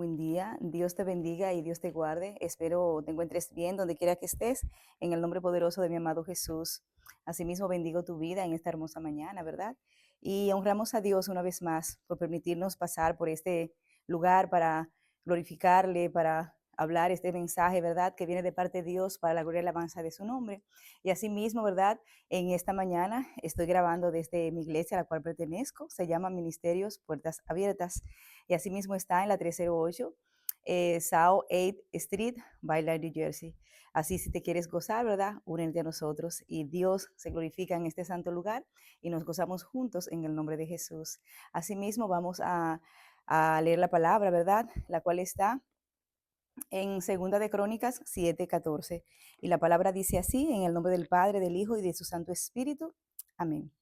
Buen día, Dios te bendiga y Dios te guarde. Espero te encuentres bien donde quiera que estés, en el nombre poderoso de mi amado Jesús. Asimismo, bendigo tu vida en esta hermosa mañana, ¿verdad? Y honramos a Dios una vez más por permitirnos pasar por este lugar para glorificarle, para hablar este mensaje, ¿verdad? Que viene de parte de Dios para la gloria y la alabanza de su nombre. Y asimismo, ¿verdad? En esta mañana estoy grabando desde mi iglesia a la cual pertenezco. Se llama Ministerios Puertas Abiertas y asimismo está en la 308 South 8th Street, Byline, New Jersey. Así si te quieres gozar, ¿verdad? Únete a nosotros y Dios se glorifica en este santo lugar y nos gozamos juntos en el nombre de Jesús. Asimismo vamos a leer la palabra, ¿verdad? La cual está en Segunda de Crónicas 7:14. Y la palabra dice así, en el nombre del Padre, del Hijo y de su Santo Espíritu. Amén.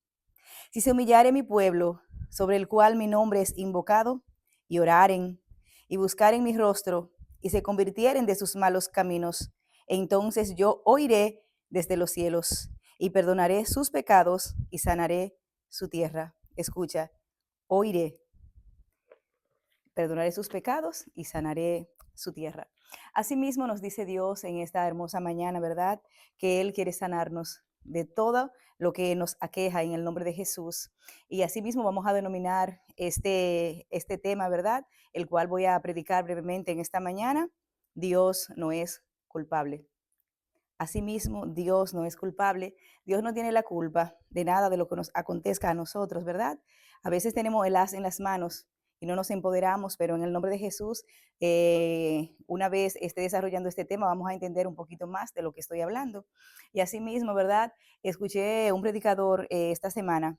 Si se humillare mi pueblo, sobre el cual mi nombre es invocado, y oraren, y buscaren mi rostro, y se convirtieren de sus malos caminos, entonces yo oiré desde los cielos, y perdonaré sus pecados, y sanaré su tierra. Escucha, oiré, perdonaré sus pecados, y sanaré su tierra. Asimismo nos dice Dios en esta hermosa mañana, ¿verdad? Que Él quiere sanarnos de todo lo que nos aqueja en el nombre de Jesús. Y asimismo vamos a denominar este tema, ¿verdad? El cual voy a predicar brevemente en esta mañana. Dios no es culpable. Asimismo, Dios no es culpable. Dios no tiene la culpa de nada de lo que nos acontezca a nosotros, ¿verdad? A veces tenemos el as en las manos y no nos empoderamos, pero en el nombre de Jesús, una vez esté desarrollando este tema, vamos a entender un poquito más de lo que estoy hablando. Y asimismo, ¿verdad? Escuché un predicador esta semana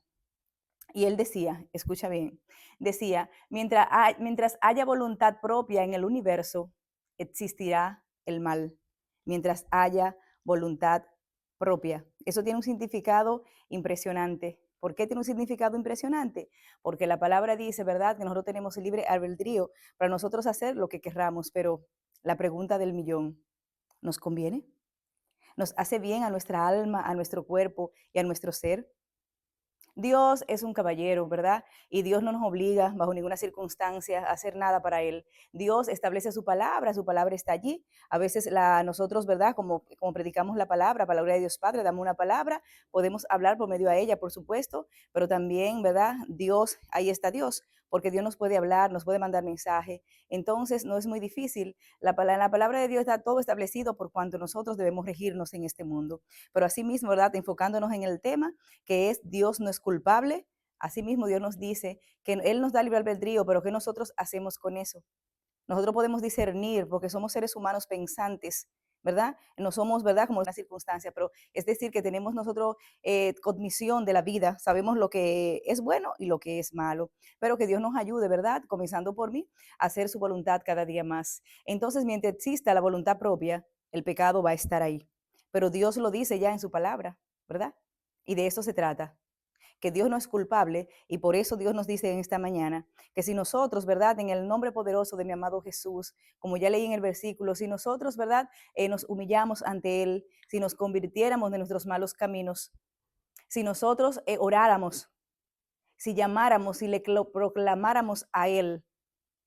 y él decía, escucha bien, decía, mientras haya voluntad propia en el universo, existirá el mal. Mientras haya voluntad propia. Eso tiene un significado impresionante. ¿Por qué tiene un significado impresionante? Porque la palabra dice, ¿verdad?, que nosotros tenemos el libre albedrío para nosotros hacer lo que querramos, pero la pregunta del millón, ¿nos conviene? ¿Nos hace bien a nuestra alma, a nuestro cuerpo y a nuestro ser? Dios es un caballero, ¿verdad? Y Dios no nos obliga bajo ninguna circunstancia a hacer nada para Él. Dios establece su palabra está allí. A veces nosotros, ¿verdad? Como predicamos la palabra de Dios Padre, damos una palabra, podemos hablar por medio a ella, por supuesto, pero también, ¿verdad? Dios, ahí está Dios, porque Dios nos puede hablar, nos puede mandar mensaje. Entonces, no es muy difícil. En la palabra de Dios está todo establecido por cuanto nosotros debemos regirnos en este mundo. Pero asimismo, ¿verdad? Enfocándonos en el tema, que es Dios no es culpable. Asimismo, Dios nos dice que Él nos da libre albedrío, pero ¿qué nosotros hacemos con eso? Nosotros podemos discernir porque somos seres humanos pensantes, ¿verdad? No somos, ¿verdad? Como una circunstancia, pero es decir, que tenemos nosotros cognición de la vida, sabemos lo que es bueno y lo que es malo, pero que Dios nos ayude, ¿verdad? Comenzando por mí, a hacer su voluntad cada día más. Entonces, mientras exista la voluntad propia, el pecado va a estar ahí. Pero Dios lo dice ya en su palabra, ¿verdad? Y de eso se trata, que Dios no es culpable y por eso Dios nos dice en esta mañana que si nosotros, ¿verdad? En el nombre poderoso de mi amado Jesús, como ya leí en el versículo, si nosotros, ¿verdad? Nos humillamos ante Él, si nos convirtiéramos de nuestros malos caminos, si nosotros oráramos, si llamáramos, si le proclamáramos a Él,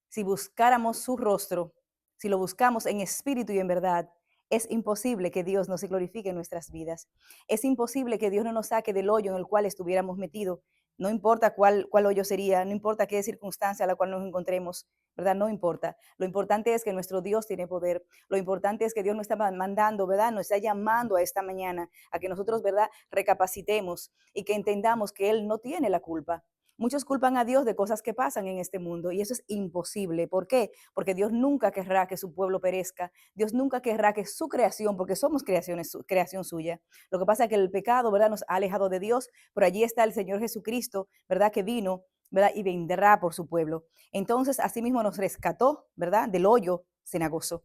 si buscáramos su rostro, si lo buscamos en espíritu y en verdad, es imposible que Dios no se glorifique en nuestras vidas. Es imposible que Dios no nos saque del hoyo en el cual estuviéramos metidos. No importa cuál hoyo sería, no importa qué circunstancia a la cual nos encontremos, ¿verdad? No importa. Lo importante es que nuestro Dios tiene poder. Lo importante es que Dios nos está mandando, ¿verdad? Nos está llamando a esta mañana a que nosotros, ¿verdad? Recapacitemos y que entendamos que Él no tiene la culpa. Muchos culpan a Dios de cosas que pasan en este mundo y eso es imposible. ¿Por qué? Porque Dios nunca querrá que su pueblo perezca. Dios nunca querrá que su creación, porque somos creación suya. Lo que pasa es que el pecado, ¿verdad?, nos ha alejado de Dios, pero allí está el Señor Jesucristo, ¿verdad?, que vino, ¿verdad?, y vendrá por su pueblo. Entonces, asimismo nos rescató, ¿verdad?, del hoyo cenagoso.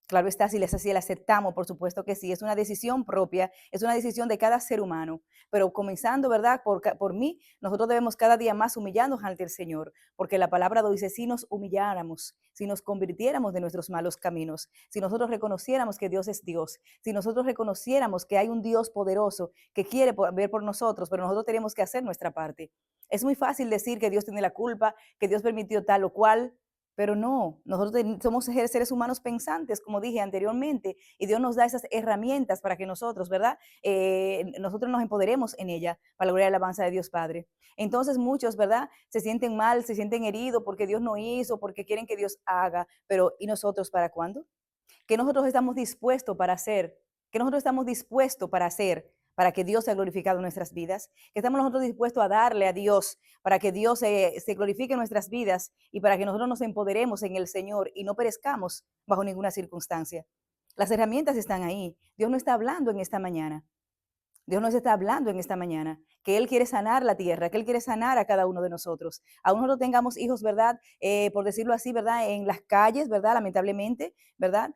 Claro está, si le aceptamos, por supuesto que sí, es una decisión propia, es una decisión de cada ser humano, pero comenzando, ¿verdad? Por mí, nosotros debemos cada día más humillarnos ante el Señor, porque la palabra lo dice, si nos humilláramos, si nos convirtiéramos de nuestros malos caminos, si nosotros reconociéramos que Dios es Dios, si nosotros reconociéramos que hay un Dios poderoso que quiere ver por nosotros, pero nosotros tenemos que hacer nuestra parte. Es muy fácil decir que Dios tiene la culpa, que Dios permitió tal o cual, Pero no, nosotros somos seres humanos pensantes, como dije anteriormente, y Dios nos da esas herramientas para que nosotros, ¿verdad? Nosotros nos empoderemos en ella para lograr la alabanza de Dios Padre. Entonces muchos, ¿verdad? Se sienten mal, se sienten heridos porque Dios no hizo, porque quieren que Dios haga, pero ¿y nosotros para cuándo? ¿Qué nosotros estamos dispuestos para hacer? ¿Qué nosotros estamos dispuestos para hacer para que Dios sea glorificado en nuestras vidas? ¿Qué estamos nosotros dispuestos a darle a Dios para que Dios se glorifique en nuestras vidas y para que nosotros nos empoderemos en el Señor y no perezcamos bajo ninguna circunstancia? Las herramientas están ahí. Dios no está hablando en esta mañana. Dios nos está hablando en esta mañana, que Él quiere sanar la tierra, que Él quiere sanar a cada uno de nosotros. Aún no tengamos hijos, ¿verdad? Por decirlo así, ¿verdad? En las calles, ¿verdad? Lamentablemente, ¿verdad?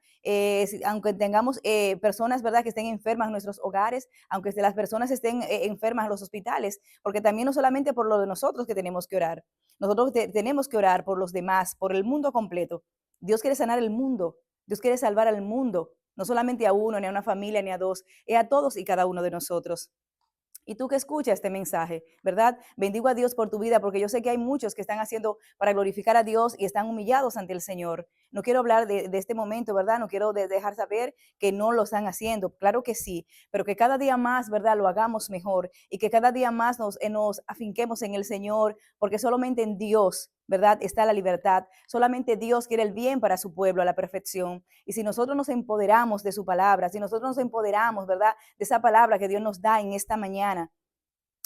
Aunque tengamos personas, ¿verdad? Que estén enfermas en nuestros hogares, aunque las personas estén enfermas en los hospitales, porque también no solamente por lo de nosotros que tenemos que orar, nosotros tenemos que orar por los demás, por el mundo completo. Dios quiere sanar el mundo, Dios quiere salvar al mundo, no solamente a uno, ni a una familia, ni a dos, es a todos y cada uno de nosotros. Y tú que escuchas este mensaje, ¿verdad? Bendigo a Dios por tu vida, porque yo sé que hay muchos que están haciendo para glorificar a Dios y están humillados ante el Señor. No quiero hablar de este momento, ¿verdad? No quiero dejar saber que no lo están haciendo. Claro que sí, pero que cada día más, ¿verdad? Lo hagamos mejor y que cada día más nos afinquemos en el Señor, porque solamente en Dios, ¿verdad? Está la libertad. Solamente Dios quiere el bien para su pueblo a la perfección. Y si nosotros nos empoderamos de su palabra, si nosotros nos empoderamos, ¿verdad? De esa palabra que Dios nos da en esta mañana,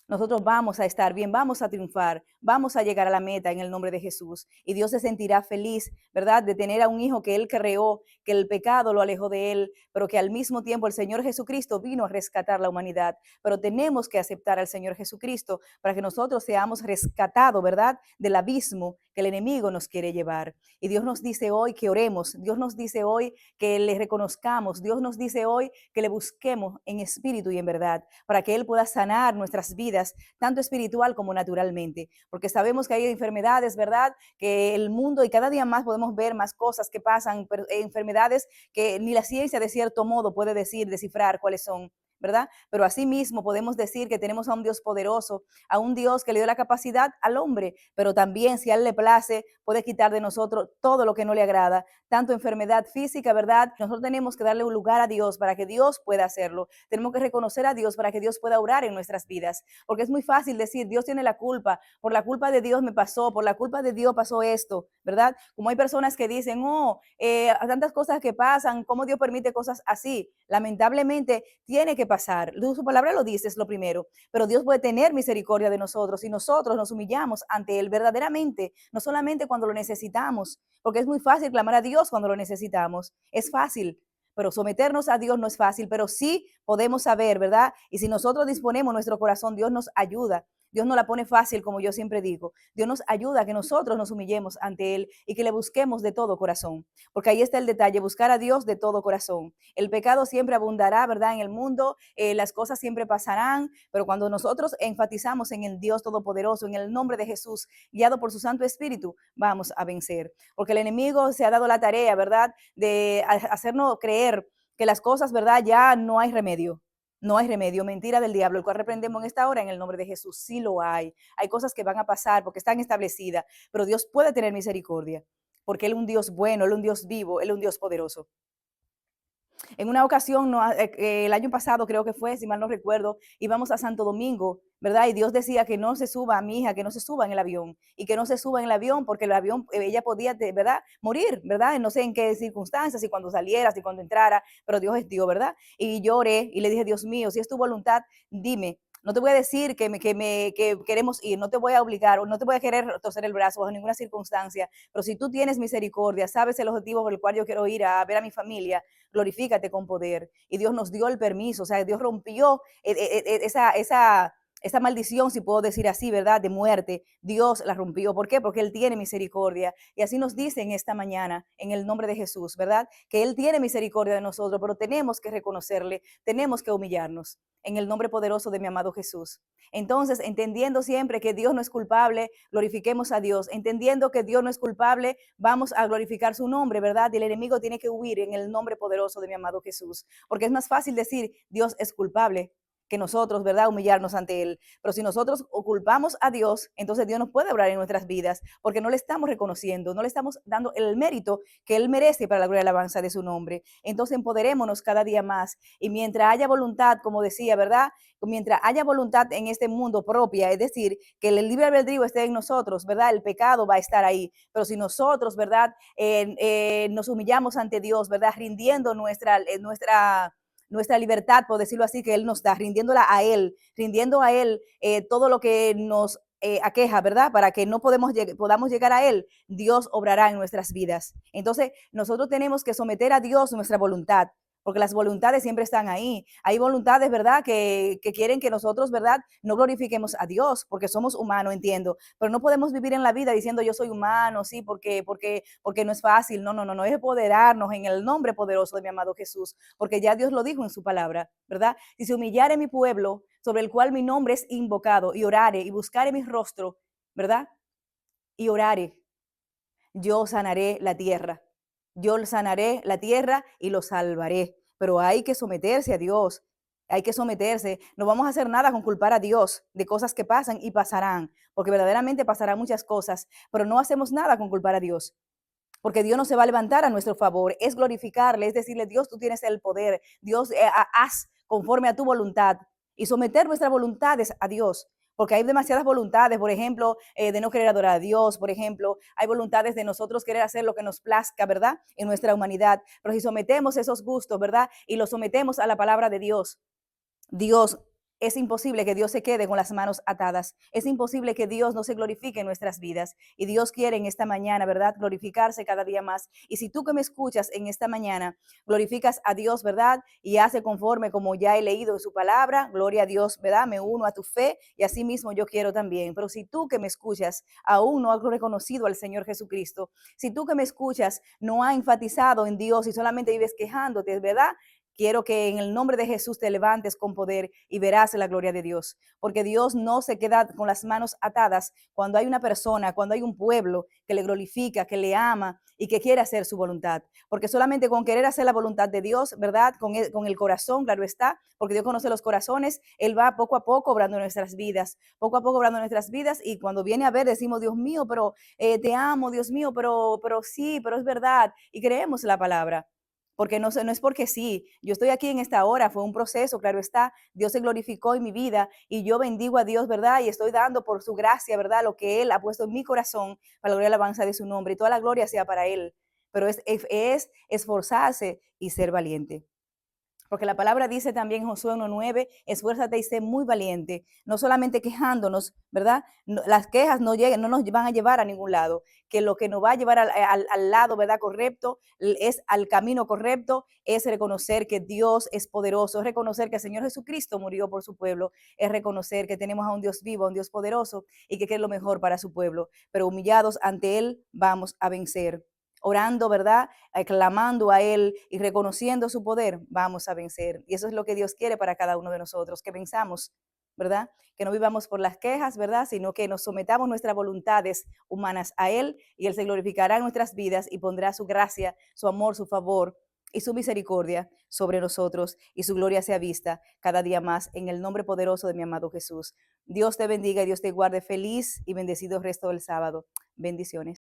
nosotros vamos a estar bien, vamos a triunfar, vamos a llegar a la meta en el nombre de Jesús. Y Dios se sentirá feliz, ¿verdad? De tener a un hijo que Él creó, que el pecado lo alejó de Él, pero que al mismo tiempo el Señor Jesucristo vino a rescatar la humanidad. Pero tenemos que aceptar al Señor Jesucristo para que nosotros seamos rescatados, ¿verdad? Del abismo que el enemigo nos quiere llevar. Y Dios nos dice hoy que oremos, Dios nos dice hoy que le reconozcamos, Dios nos dice hoy que le busquemos en espíritu y en verdad, para que Él pueda sanar nuestras vidas, tanto espiritual como naturalmente, porque sabemos que hay enfermedades, ¿verdad? Que el mundo y cada día más podemos ver más cosas que pasan, enfermedades que ni la ciencia de cierto modo puede decir, descifrar cuáles son. ¿Verdad? Pero asimismo podemos decir que tenemos a un Dios poderoso, a un Dios que le dio la capacidad al hombre, pero también si a Él le place, puede quitar de nosotros todo lo que no le agrada, tanto enfermedad física, ¿verdad? Nosotros tenemos que darle un lugar a Dios para que Dios pueda hacerlo. Tenemos que reconocer a Dios para que Dios pueda orar en nuestras vidas, porque es muy fácil decir, Dios tiene la culpa, por la culpa de Dios me pasó, por la culpa de Dios pasó esto, ¿verdad? Como hay personas que dicen, oh, tantas cosas que pasan, ¿cómo Dios permite cosas así? Lamentablemente tiene que pasar. Su palabra lo dice, es lo primero, pero Dios puede tener misericordia de nosotros y nosotros nos humillamos ante Él verdaderamente, no solamente cuando lo necesitamos, porque es muy fácil clamar a Dios cuando lo necesitamos, es fácil, pero someternos a Dios no es fácil, pero sí podemos saber, ¿verdad? Y si nosotros disponemos nuestro corazón, Dios nos ayuda. Dios no la pone fácil, como yo siempre digo. Dios nos ayuda a que nosotros nos humillemos ante Él y que le busquemos de todo corazón. Porque ahí está el detalle, buscar a Dios de todo corazón. El pecado siempre abundará, ¿verdad? En el mundo, las cosas siempre pasarán, pero cuando nosotros enfatizamos en el Dios Todopoderoso, en el nombre de Jesús, guiado por su Santo Espíritu, vamos a vencer. Porque el enemigo se ha dado la tarea, ¿verdad? De hacernos creer que las cosas, ¿verdad? Ya no hay remedio. No hay remedio, mentira del diablo, el cual reprendemos en esta hora en el nombre de Jesús. Sí lo hay. Hay cosas que van a pasar porque están establecidas, pero Dios puede tener misericordia, porque Él es un Dios bueno, Él es un Dios vivo, Él es un Dios poderoso. En una ocasión, no, el año pasado creo que fue, si mal no recuerdo, íbamos a Santo Domingo, ¿verdad? Y Dios decía que no se suba a mi hija, que no se suba en el avión y que no se suba en el avión porque el avión, ella podía, ¿verdad? Morir, ¿verdad? No sé en qué circunstancias, si cuando saliera, si cuando entrara, pero Dios es Dios, ¿verdad? Y lloré y le dije, Dios mío, si es tu voluntad, dime. No te voy a decir que queremos ir, no te voy a obligar o no te voy a querer torcer el brazo bajo ninguna circunstancia, pero si tú tienes misericordia, sabes el objetivo por el cual yo quiero ir a ver a mi familia, glorifícate con poder. Y Dios nos dio el permiso, o sea, Dios rompió esa maldición, si puedo decir así, ¿verdad? De muerte. Dios la rompió. ¿Por qué? Porque Él tiene misericordia. Y así nos dice en esta mañana, en el nombre de Jesús, ¿verdad? Que Él tiene misericordia de nosotros, pero tenemos que reconocerle, tenemos que humillarnos en el nombre poderoso de mi amado Jesús. Entonces, entendiendo siempre que Dios no es culpable, glorifiquemos a Dios. Entendiendo que Dios no es culpable, vamos a glorificar su nombre, ¿verdad? Y el enemigo tiene que huir en el nombre poderoso de mi amado Jesús. Porque es más fácil decir, Dios es culpable, que nosotros, ¿verdad?, humillarnos ante Él. Pero si nosotros culpamos a Dios, entonces Dios nos puede obrar en nuestras vidas, porque no le estamos reconociendo, no le estamos dando el mérito que Él merece para la gloria y alabanza de su nombre. Entonces empoderémonos cada día más. Y mientras haya voluntad, como decía, ¿verdad?, mientras haya voluntad en este mundo propia, es decir, que el libre albedrío esté en nosotros, ¿verdad?, el pecado va a estar ahí. Pero si nosotros, ¿verdad?, nos humillamos ante Dios, ¿verdad?, rindiendo nuestra libertad, por decirlo así, que Él nos da, rindiéndola a Él, rindiendo a Él todo lo que nos aqueja, ¿verdad? Para que no podamos llegar a Él, Dios obrará en nuestras vidas. Entonces, nosotros tenemos que someter a Dios nuestra voluntad, porque las voluntades siempre están ahí. Hay voluntades, ¿verdad?, que quieren que nosotros, ¿verdad?, no glorifiquemos a Dios, porque somos humanos, entiendo, pero no podemos vivir en la vida diciendo yo soy humano, sí, porque no es fácil. No, no, no, no, es empoderarnos en el nombre poderoso de mi amado Jesús, porque ya Dios lo dijo en su palabra, ¿verdad? Si se humillare mi pueblo, sobre el cual mi nombre es invocado, y orare y buscare mi rostro, ¿verdad? Y orare, yo sanaré la tierra. Yo sanaré la tierra y lo salvaré. Pero hay que someterse a Dios. Hay que someterse. No vamos a hacer nada con culpar a Dios de cosas que pasan y pasarán, porque verdaderamente pasarán muchas cosas, pero no hacemos nada con culpar a Dios, porque Dios no se va a levantar a nuestro favor. Es glorificarle, es decirle, Dios, tú tienes el poder. Dios, haz conforme a tu voluntad y someter nuestras voluntades a Dios. Porque hay demasiadas voluntades, por ejemplo, de no querer adorar a Dios, por ejemplo, hay voluntades de nosotros querer hacer lo que nos plazca, ¿verdad?, en nuestra humanidad. Pero si sometemos esos gustos, ¿verdad?, y los sometemos a la palabra de Dios, es imposible que Dios se quede con las manos atadas. Es imposible que Dios no se glorifique en nuestras vidas. Y Dios quiere en esta mañana, ¿verdad?, glorificarse cada día más. Y si tú que me escuchas en esta mañana glorificas a Dios, ¿verdad?, y hace conforme como ya he leído en su palabra, gloria a Dios, ¿verdad?, me uno a tu fe y así mismo yo quiero también. Pero si tú que me escuchas aún no has reconocido al Señor Jesucristo, si tú que me escuchas no has enfatizado en Dios y solamente vives quejándote, ¿verdad?, quiero que en el nombre de Jesús te levantes con poder y verás la gloria de Dios, porque Dios no se queda con las manos atadas cuando hay una persona, cuando hay un pueblo que le glorifica, que le ama y que quiere hacer su voluntad, porque solamente con querer hacer la voluntad de Dios, ¿verdad?, con el corazón, claro está, porque Dios conoce los corazones, Él va poco a poco obrando en nuestras vidas, poco a poco obrando en nuestras vidas, y cuando viene a ver decimos, Dios mío, pero te amo, Dios mío, pero sí, pero es verdad, y creemos la palabra. Porque no es porque sí, yo estoy aquí en esta hora, fue un proceso, claro está, Dios se glorificó en mi vida y yo bendigo a Dios, ¿verdad? Y estoy dando por su gracia, ¿verdad?, lo que Él ha puesto en mi corazón para la gloria y la alabanza de su nombre, y toda la gloria sea para Él, pero es esforzarse y ser valiente. Porque la palabra dice también en Josué 1:9, esfuérzate y sé muy valiente, no solamente quejándonos, ¿verdad? Las quejas no nos van a llevar a ningún lado, que lo que nos va a llevar al lado, ¿verdad?, correcto, es al camino correcto, es reconocer que Dios es poderoso, es reconocer que el Señor Jesucristo murió por su pueblo, es reconocer que tenemos a un Dios vivo, a un Dios poderoso y que quiere lo mejor para su pueblo, pero humillados ante Él vamos a vencer. Orando, ¿verdad?, clamando a Él y reconociendo su poder, vamos a vencer. Y eso es lo que Dios quiere para cada uno de nosotros, que pensamos, ¿verdad?, que no vivamos por las quejas, ¿verdad?, sino que nos sometamos nuestras voluntades humanas a Él y Él se glorificará en nuestras vidas y pondrá su gracia, su amor, su favor y su misericordia sobre nosotros, y su gloria sea vista cada día más en el nombre poderoso de mi amado Jesús. Dios te bendiga y Dios te guarde. Feliz y bendecido resto del sábado. Bendiciones.